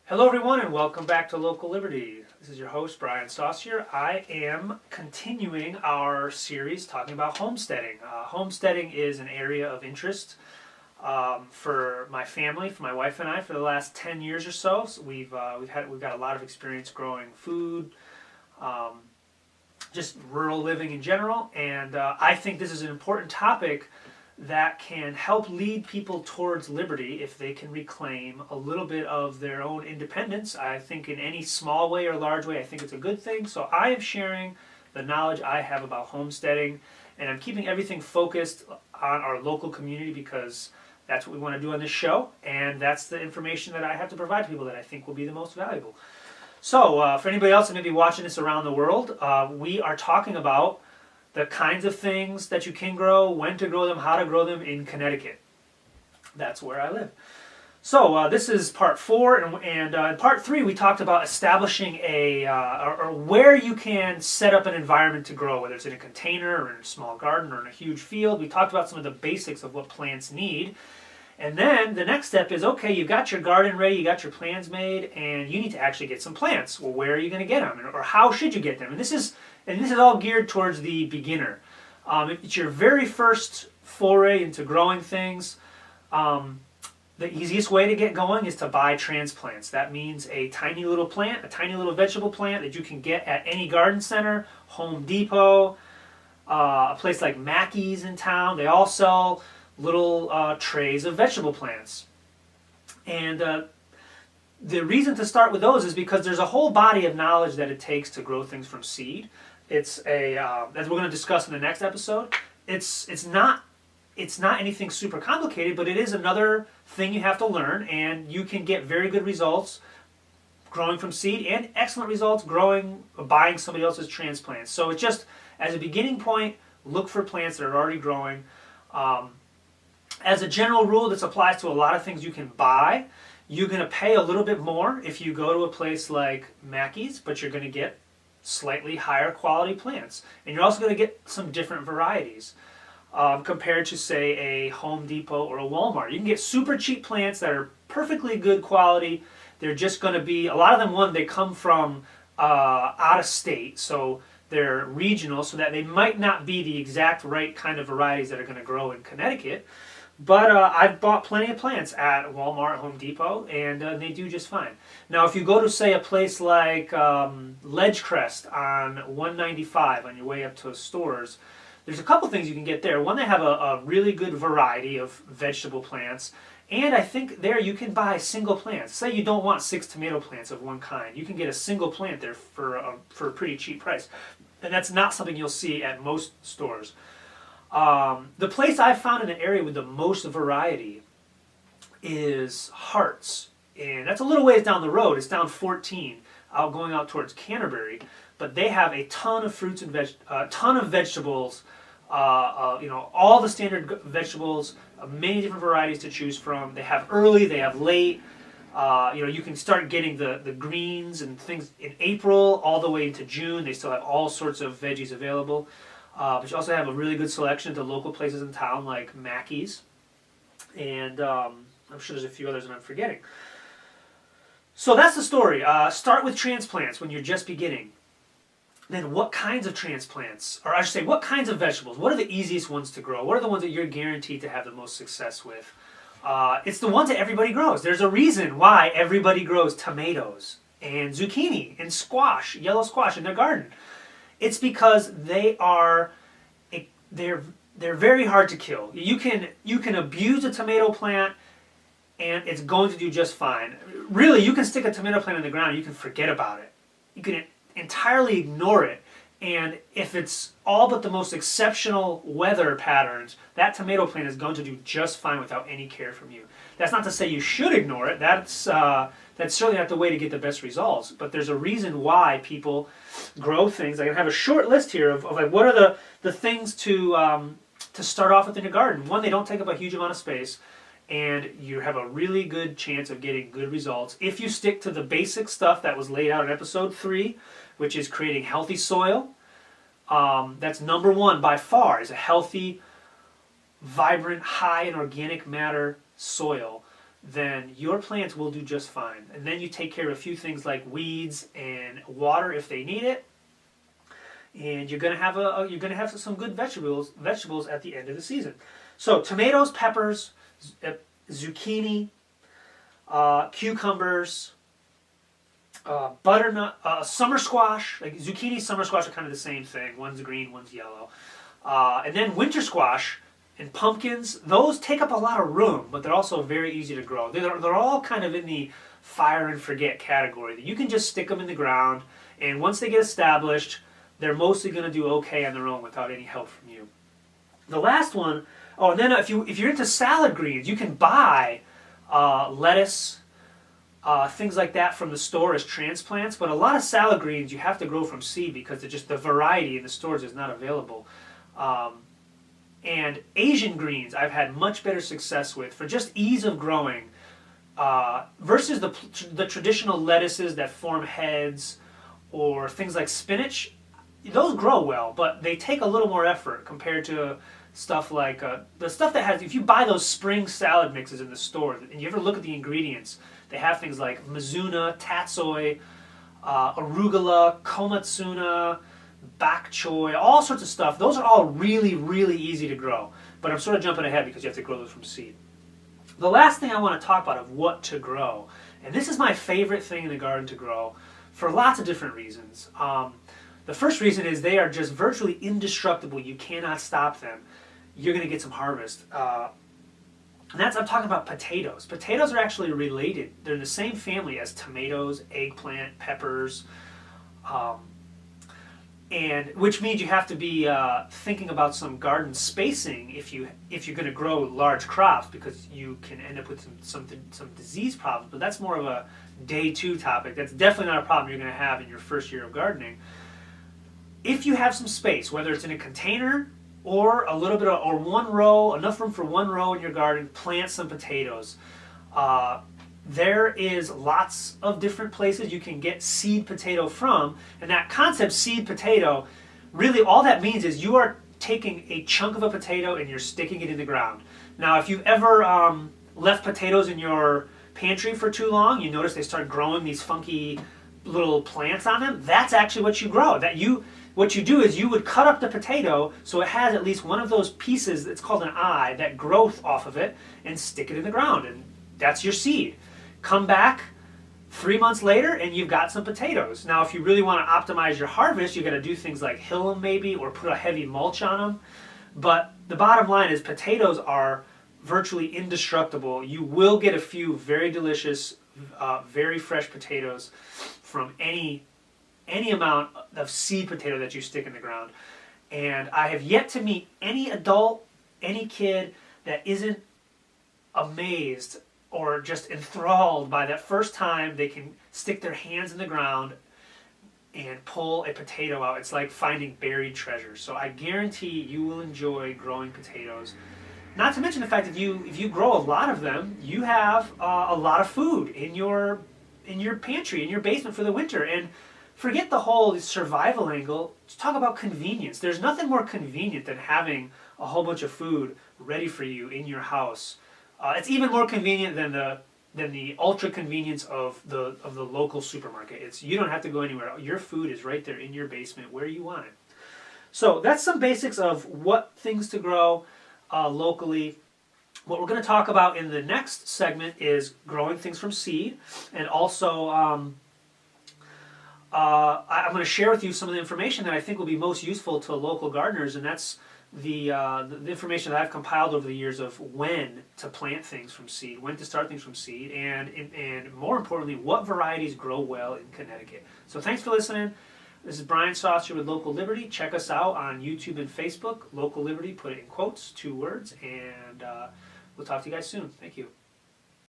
Hello everyone and welcome back to Local Liberty. This is your host Brian Saucier. I am continuing our series talking about homesteading. Homesteading is an area of interest for my family, for my wife and I, for the last 10 years or so. We've got a lot of experience growing food, just rural living in general, and I think this is an important topic that can help lead people towards liberty if they can reclaim a little bit of their own independence. I think in any small way or large way, I think it's a good thing. So I am sharing the knowledge I have about homesteading, and I'm keeping everything focused on our local community because that's what we want to do on this show, and that's the information that I have to provide to people that I think will be the most valuable. So for anybody else that may be watching this around the world, we are talking about the kinds of things that you can grow, when to grow them, how to grow them in Connecticut. That's where I live. So this is part 4, and in part 3 we talked about establishing or where you can set up an environment to grow, whether it's in a container or in a small garden or in a huge field. We talked about some of the basics of what plants need. And then the next step is, okay, you've got your garden ready, you got your plans made, and you need to actually get some plants. Well, where are you going to get them, or how should you get them? And this is all geared towards the beginner. It's your very first foray into growing things. The easiest way to get going is to buy transplants. That means a tiny little plant, a tiny little vegetable plant that you can get at any garden center, Home Depot, a place like Mackey's in town. They all sell little trays of vegetable plants. And the reason to start with those is because there's a whole body of knowledge that it takes to grow things from seed. It's as we're going to discuss in the next episode, it's not anything super complicated, but it is another thing you have to learn, and you can get very good results growing from seed and excellent results buying somebody else's transplants. So it's just, as a beginning point, look for plants that are already growing. As a general rule, this applies to a lot of things you can buy. You're going to pay a little bit more if you go to a place like Mackey's, but you're going to get slightly higher quality plants. And you're also going to get some different varieties compared to, say, a Home Depot or a Walmart. You can get super cheap plants that are perfectly good quality. They're just going to be, a lot of them, they come from out of state, so they're regional, so that they might not be the exact right kind of varieties that are going to grow in Connecticut. But I've bought plenty of plants at Walmart, Home Depot, and they do just fine. Now, if you go to, say, a place like Ledgecrest on 195 on your way up to stores, there's a couple things you can get there. One, they have a really good variety of vegetable plants, and I think there you can buy single plants. Say you don't want 6 tomato plants of one kind. You can get a single plant there for a pretty cheap price. And that's not something you'll see at most stores. The place I've found in the area with the most variety is Hart's, and that's a little ways down the road. It's down 14, going out towards Canterbury, but they have a ton of fruits and ton of vegetables. All the standard vegetables, many different varieties to choose from. They have early, they have late. You can start getting the greens and things in April all the way into June. They still have all sorts of veggies available. But you also have a really good selection to local places in town like Mackey's. And I'm sure there's a few others that I'm forgetting. So that's the story. Start with transplants when you're just beginning. Then what kinds of transplants, or I should say, what kinds of vegetables? What are the easiest ones to grow? What are the ones that you're guaranteed to have the most success with? It's the ones that everybody grows. There's a reason why everybody grows tomatoes and zucchini and squash, yellow squash in their garden. It's because they're very hard to kill. You can abuse a tomato plant and it's going to do just fine. Really, you can stick a tomato plant in the ground and you can forget about it. You can entirely ignore it. And if it's all but the most exceptional weather patterns, that tomato plant is going to do just fine without any care from you. That's not to say you should ignore it. That's certainly not the way to get the best results. But there's a reason why people grow things. I have a short list here of like what are the things to start off with in your garden. One, they don't take up a huge amount of space, and you have a really good chance of getting good results if you stick to the basic stuff that was laid out in episode 3, which is creating healthy soil. That's number 1 by far, is a healthy, vibrant, high in organic matter soil. then your plants will do just fine. And then you take care of a few things like weeds and water if they need it, and you're gonna have some good vegetables at the end of the season. So tomatoes, peppers, zucchini, cucumbers, butternut, summer squash. Like zucchini, summer squash are kind of the same thing. One's green, one's yellow, and then winter squash. And pumpkins, those take up a lot of room, but they're also very easy to grow. They're all kind of in the fire and forget category. You can just stick them in the ground, and once they get established, they're mostly going to do okay on their own without any help from you. The last one, oh, and then if you're into salad greens, you can buy lettuce, things like that from the store as transplants, but a lot of salad greens you have to grow from seed because the variety in the stores is not available. And Asian greens I've had much better success with for just ease of growing versus the traditional lettuces that form heads or things like spinach. Those grow well, but they take a little more effort compared to stuff like the stuff that has, if you buy those spring salad mixes in the store and you ever look at the ingredients, they have things like mizuna, tatsoi, arugula, komatsuna, bok choy, all sorts of stuff. Those are all really, really easy to grow. But I'm sort of jumping ahead because you have to grow those from seed. The last thing I want to talk about of what to grow, and this is my favorite thing in the garden to grow for lots of different reasons. The first reason is they are just virtually indestructible. You cannot stop them. You're going to get some harvest. And I'm talking about potatoes. Potatoes are actually related. They're in the same family as tomatoes, eggplant, peppers, and which means you have to be thinking about some garden spacing if you're going to grow large crops, because you can end up with some disease problems. But that's more of a day 2 topic. That's definitely not a problem you're going to have in your first year of gardening. If you have some space, whether it's in a container or a little bit of, or one row, enough room for one row in your garden, plant some potatoes. There is lots of different places you can get seed potato from, and that concept, seed potato, really all that means is you are taking a chunk of a potato and you're sticking it in the ground. Now, if you've ever left potatoes in your pantry for too long, you notice they start growing these funky little plants on them. That's actually what you grow. What you do is you would cut up the potato so it has at least one of those pieces that's called an eye, that growth off of it, and stick it in the ground, and that's your seed. Come back 3 months later and you've got some potatoes. Now, if you really want to optimize your harvest, you're going to do things like hill them maybe, or put a heavy mulch on them. But the bottom line is potatoes are virtually indestructible. You will get a few very delicious, very fresh potatoes from any amount of seed potato that you stick in the ground. And I have yet to meet any adult, any kid that isn't amazed or just enthralled by that first time they can stick their hands in the ground and pull a potato out. It's like finding buried treasure. So I guarantee you will enjoy growing potatoes. Not to mention the fact that if you grow a lot of them, you have a lot of food in your pantry, in your basement for the winter. And forget the whole survival angle. Just talk about convenience. There's nothing more convenient than having a whole bunch of food ready for you in your house. It's even more convenient than the ultra convenience of the local supermarket. You don't have to go anywhere. Your food is right there in your basement where you want it. So that's some basics of what things to grow locally. What we're going to talk about in the next segment is growing things from seed, and also I'm going to share with you some of the information that I think will be most useful to local gardeners, and that's the information that I've compiled over the years of when to plant things from seed, when to start things from seed, and more importantly, what varieties grow well in Connecticut. So thanks for listening. This is Brian Saucer with Local Liberty. Check us out on YouTube and Facebook. Local Liberty, put it in quotes, 2 words, and we'll talk to you guys soon. Thank you.